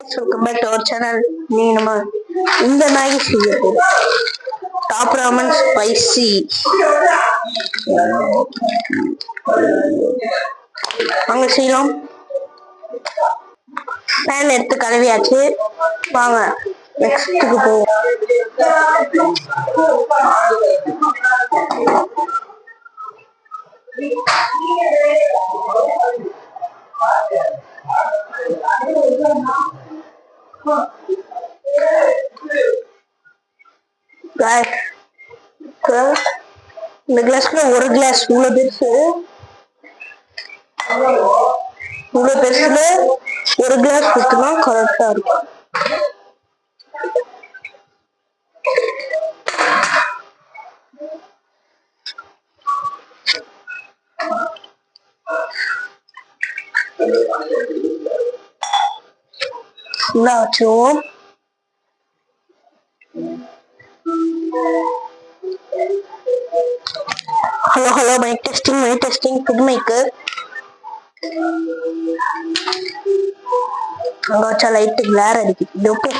Welcome back to our channel. நீங்க நம்ம இந்த மேகி செய்ய போறோம். Top Raman spicy. வாங்க செய்யலாம். பேன் எடுத்து கழுவியாச்சு. வாங்க நெக்ஸ்ட்டுக்கு போவோம். இந்த கிளாஸ்ல ஒரு கிளாஸ் இவ்வளவு பெருசுல ஒரு கிளாஸ் ஊத்துனா கரெக்டா இருக்கும். வச்சுருவோம். Hello mike testing food maker அங்க வச்சா லைட் கிளார் அடிக்குது. ஓகே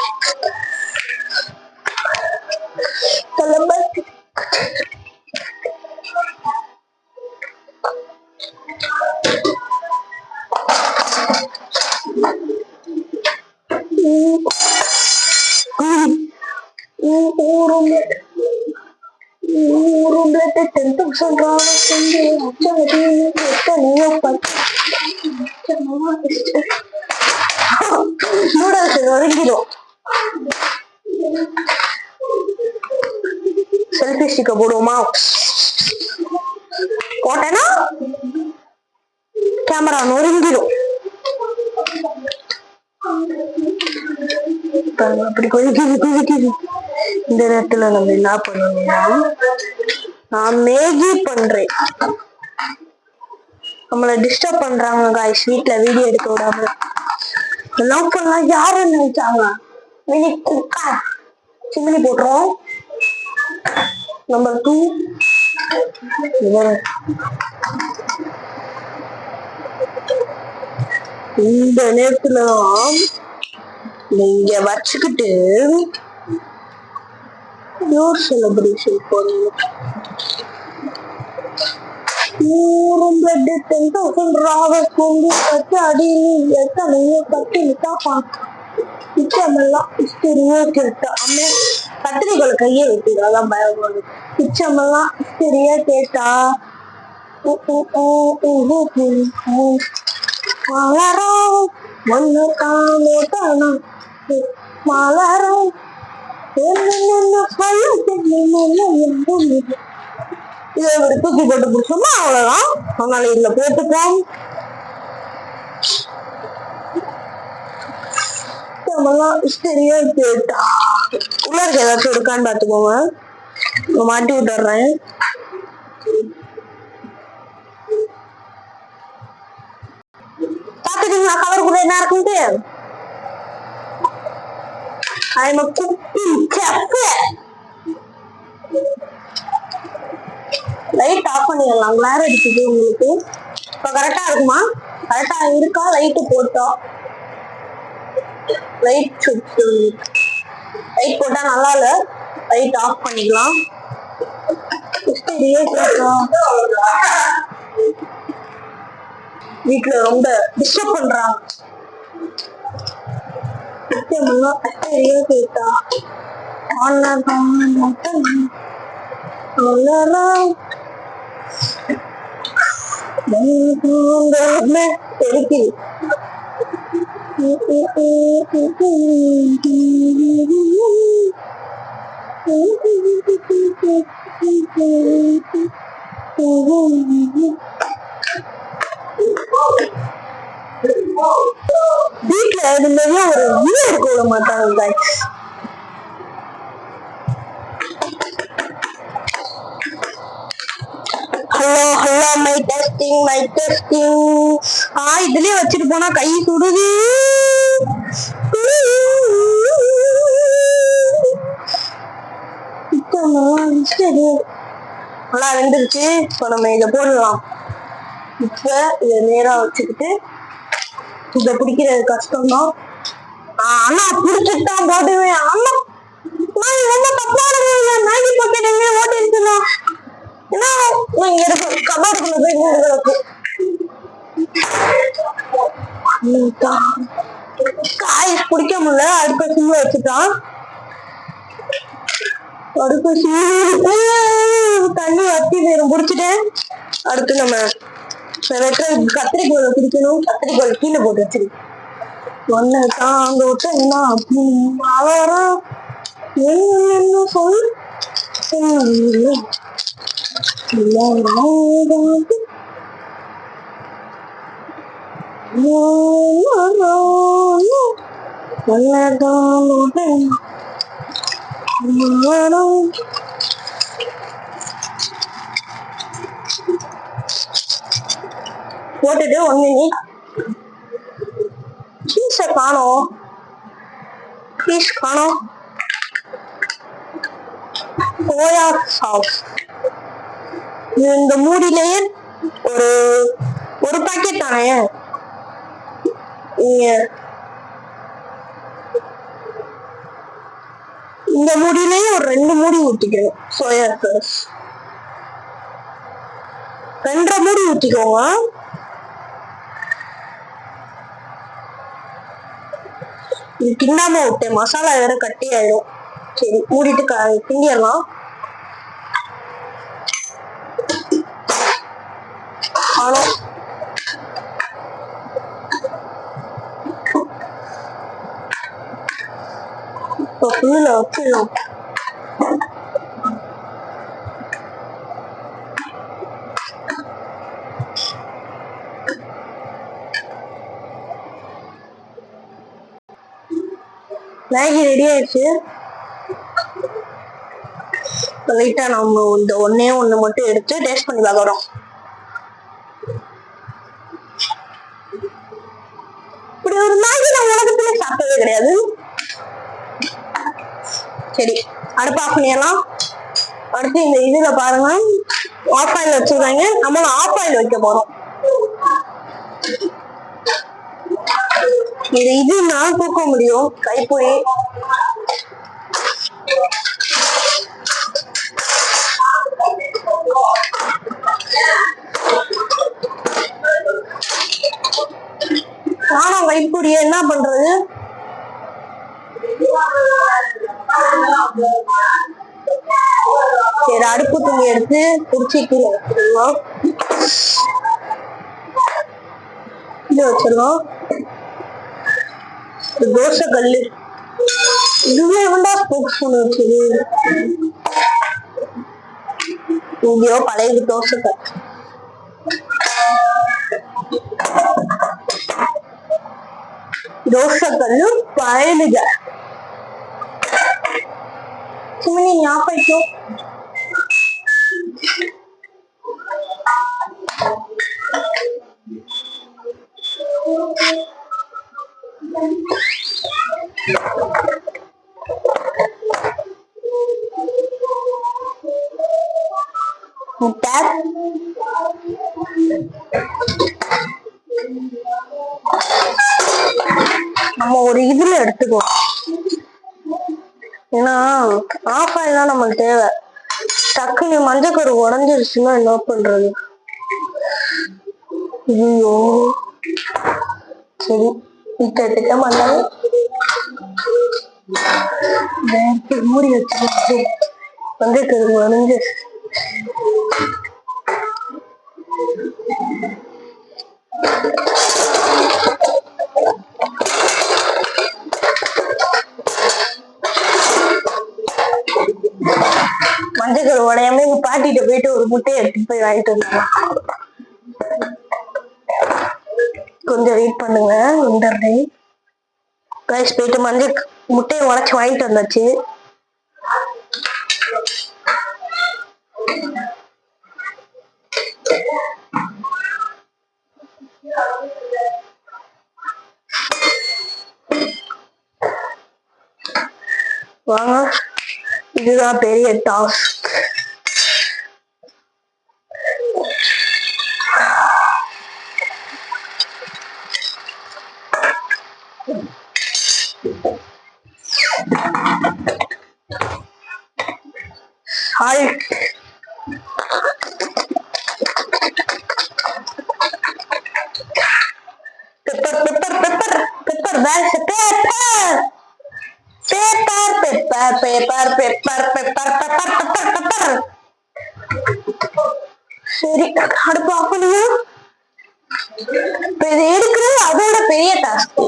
செல்ஃபி ஸ்டிக்க போடுவோமா? போட்டேன்னா கேமரா நொறுங்கிடும். அப்படி கொதிக்குது. இந்த நேரத்துல நம்ம என்ன பண்ணணும்னா, நான் மேகி பண்றேன். நம்மள டிஸ்டர்ப் பண்றாங்க காய்ஸ், வீட்டுல வீடியோ எடுக்க விடாம. லவ் பண்ணலாம் யாருன்னு நினைச்சாங்க. மினி குக்கர் சிமினி போட்டுறோம். நம்பர் 2 இந்த நேரத்துல நீங்க வச்சுக்கிட்டு யோர் செலிப்ரேஷன் போறீங்க. 10,000 ராவஸ் கொண்டு வச்சு அடியில் எத்தனையோ கட்டிட்டா பிச்சமெல்லாம் ஹிஸ்டரியே கேட்டா அம்மே கத்திரிக்கோளை கையை வைக்கிறாதான் பயம். பிச்சமெல்லாம் ஹிஸ்டரியே கேட்டா மலரும் ஒன்னு காணோட்டானா மலரும் இதை தூக்கி போட்டு பிடிச்சோம்னா அவ்வளவுதான். அதனால இதுல போட்டுப்போம். ஹிஸ்டரியா கேட்டா உள்ள இருக்க ஏதாச்சும் இருக்கான்னு பாத்துக்கோங்க. மாட்டி விட்டுறேன். பாத்துட்டீங்களா கவருக்குள்ள என்ன இருக்குன்ட்டு? I'm a cooking chef. Light off பண்ணிடலாம். கிளார் அடிக்குது உங்களுக்கு. இப்ப கரெக்டா இருக்குமா? கரெக்டா இருக்கா? லைட்டு போட்டோம். லைட் போட்டா நல்லா இல்ல. லைட் ஆஃப் பண்ணிக்கலாம். வீட்டுல ரொம்ப டிஸ்டர்ப் பண்றாங்க. கேட்டா வீட்டுல இருந்ததே ஒரு வீடு இருக்க விட மாட்டாங்க. Hello my testing. இதுலயே வச்சுட்டு போனா கை சுடுது. நல்லா வெந்துருச்சு. இப்போ நம்ம இதை போடலாம். இப்ப இதை நேரா வச்சுக்கிட்டு இதை பிடிக்கிறது கஷ்டம் தான். அண்ணா புடிச்சுட்டான் போடுவேன். அண்ணா நான் ரொம்ப தப்பான மேகி பாக்கெட் எங்க ஓட்டிருச்சுண்ணா. ஏன்னா இங்க இருக்கு கபாடுக்குள்ள போய் இருக்கு. காய் பிடிக்க முடியல. அடுத்த சிம்ல வச்சுட்டான். அடுத்த தண்ணி வத்தி போயிடும். பிடிச்சிட்டேன். அடுத்து நம்ம கத்திரிக்கோளை பிடிக்கணும். கத்திரிக்கோள் கீழே போட்டு வச்சிருக்கு. ஒன்னதான் அங்க விட்டு என்ன அப்படி மழை என்ன சொல் போட்டுட்டு ஒண்ணு பீஸ காணோம். பீஸ் காணோம். சோயா சாஸ் இந்த மூடிலேயே ஒரு ஒரு பாக்கெட் தானே. இந்த மூடியிலேயே ஒரு 2 மூடி ஊத்திக்கணும். சோயா சாஸ் 2 மூடி ஊத்திக்கோங்க. இது கிண்டாம விட்டேன். மசாலா வேற கட்டி ஆயிடும். சரி மூடிட்டு கிண்டிடலாம். இப்போ ஃபுல்ல வச்சிடலாம். மேகி ரெடி ஆயிடுச்சு. லைட்டா நம்ம இந்த ஒண்ணே ஒண்ணு மட்டும் எடுத்து டேஸ்ட் பண்ணி பார்க்கறோம். இப்படி ஒரு மேகி நான் உலகத்துல சாப்பிட்டதே கிடையாது. சரி அடுப்பு ஆஃப் பண்ணிடலாம். அடுத்து இந்த இதுல பாருங்க ஆஃப் ஆயில் வச்சிருக்காங்க. நம்மளும் ஆஃப் ஆயில் வைக்க போறோம். இது நான் தூக்க முடியும். கைப்பொடி நானும் கைப்பொடிய என்ன பண்றது. சரி அடுப்பு துணி எடுத்து குடிச்சிட்டு வச்சிருக்கோம். இது வச்சிருக்கோம். தோசை கல்லு இதுவே வேண்டா ஸ்போக் ஸ்பூன் வச்சது. இங்கேயோ பழைய தோசை கல். தோசை கல்லு பழையதுக சும்மா ஞாபகம். நம்ம ஒரு இதுல எடுத்துக்குவோம். ஏன்னா ஆஃப் ஆயிலாம் நமக்கு தேவை. டக்குனு மஞ்சக்கரு உடஞ்சிருச்சுன்னா என்ன பண்றது. ஐயோ சரி கிட்ட மஞ்சள் மூடி வச்சு மஞ்சக்கரு உடஞ்சு மஞ்சக்கரு உடையாம எங்க பாட்டிட்ட போயிட்டு ஒரு முட்டையை எடுத்துட்டு போய் வாங்கிட்டு வந்தாங்க. கொஞ்சம் வெயிட் பண்ணுங்க. வந்துடுறேன் கைஸ். போயிட்டு மஞ்சள் முட்டையை உடைச்சு வாங்கிட்டு வந்தாச்சு. வாங்க இதுதான் பெரிய task. Salt, pepper pepper pepper pepper வேல்ஸ் pepper pepper pepper pepper pepper pepper pepper pepper. சரி, அடுப்பு ஆஃப் பண்ணுங்க. இப்ப இது எடுக்கிறது அதோட பெரிய டாஸ்க்.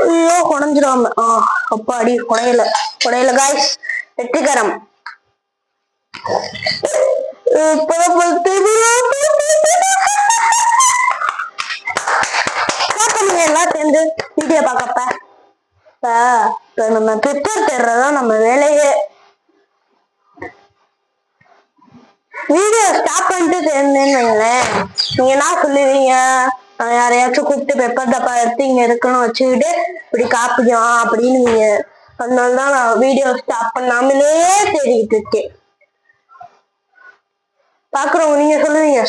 ஐயோ குறைஞ்சிடாம. அப்பாடி குறையல குறையல காய்ஸ், வெற்றிகரம். எல்லாம் சேர்ந்து வீடியோ பாக்கப்ப நம்ம பெப்பர் தேடுறதான் நம்ம வேலையே. வீடியோ ஸ்டாப் பண்ணிட்டு சேர்ந்தேன்னு வைங்களேன், நீங்க என்ன சொல்லுவீங்க, யாரையாச்சும் கூப்பிட்டு பெப்பர் டப்பா எடுத்து இங்க இருக்குன்னு வச்சுக்கிட்டு இப்படி காப்பிக்கலாம் அப்படின்னு. அதனாலதான் நான் வீடியோ ஸ்டாப் பண்ணாமலே தேடிட்டு இருக்கேன். பாக்குறவங்க நீங்க சொல்லுவீங்க,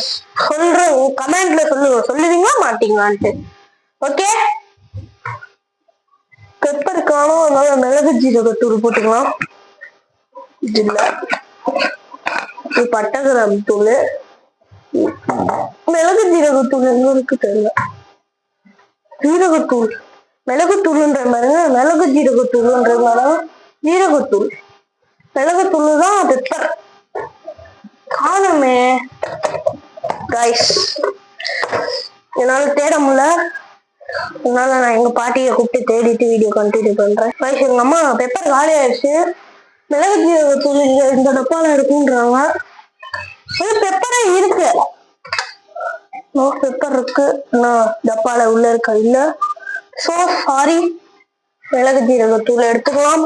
கமெண்ட்ல சொல்லுவீங்களா மாட்டீங்களான்ட்டு. ஓகே, பெப்பர் காணும், அதனால மிளகு ஜீரகத்தூள் போட்டுக்கலாம். இதுல பட்டை கிராம்பு தூள், மிளகு ஜீரகத்தூள் எங்க இருக்கு தெரியல. ஜீரகத்தூள், மிளகுத்தூள்ன்ற மாதிரி, மிளகு ஜீரகத்தூள்ன்ற மாதிரி, ஜீரகத்தூள் மிளகுத்தூள் தான் பெப்பர் காணுமே கைஸ். என்னால தேட முடியல, அதனால நான் எங்க பாட்டியை கூப்பிட்டு தேடிட்டு வீடியோ கண்டினியூ பண்றேன். கைஸ், எங்க அம்மா பெப்பர் காலி ஆயிடுச்சு, மிளகு ஜீரகத்தூள் இந்த டப்பால இருக்குன்றாங்க. பெப்பரே இருக்கு, பெப்பர் இருக்கு, டப்பால உள்ள இருக்கா இல்ல. So sorry. மிளகு ஜீரகத்தூள் எடுத்துக்கலாம்.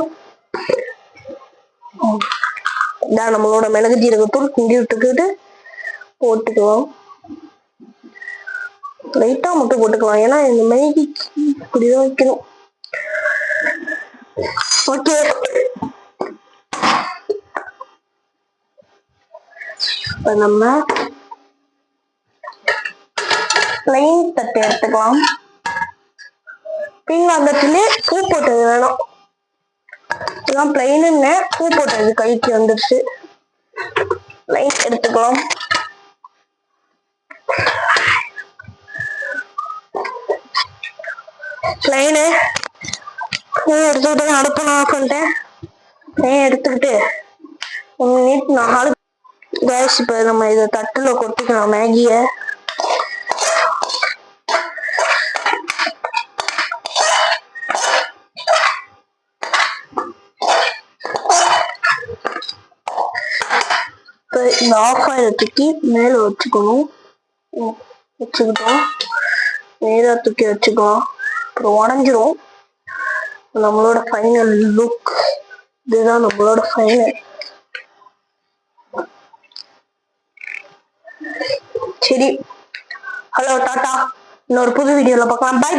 நம்மளோட மிளகு ஜீரகத்தூள் கிண்டி விட்டுக்கிட்டு போட்டுக்கலாம். லைட்டா மட்டும் போட்டுக்கலாம், ஏன்னா இந்த மேகி இப்படிதான் வைக்கணும். ஓகே, இப்ப நம்ம பிளைன் தட்டு எடுத்துக்கலாம். பீங்காந்தத்திலே பூ போட்டது வேணும், இதான் பிளைன்னு பூ போட்டது கைக்கு வந்துருச்சு. பிளைன் எடுத்துக்கலாம். பிளைனு எடுத்துக்கிட்டு அடுப்பு நான் ஆஃப் பண்ணிட்டேன். எடுத்துக்கிட்டு கேஸ். இப்ப நம்ம இதை தட்டுல கொட்டிக்கலாம் மேகிய. இந்த ஆஃப் ஆயில தூக்கி மேல வச்சுக்கணும். வச்சுக்கிட்டோம், நேரா தூக்கி வச்சுக்கலாம், அப்புறம் உடஞ்சிரும். நம்மளோட ஃபைனல் லுக் இதுதான், நம்மளோட ஃபைனல். சரி, ஹலோ டாடா, இன்னொரு புது வீடியோல பார்க்கலாம். பை.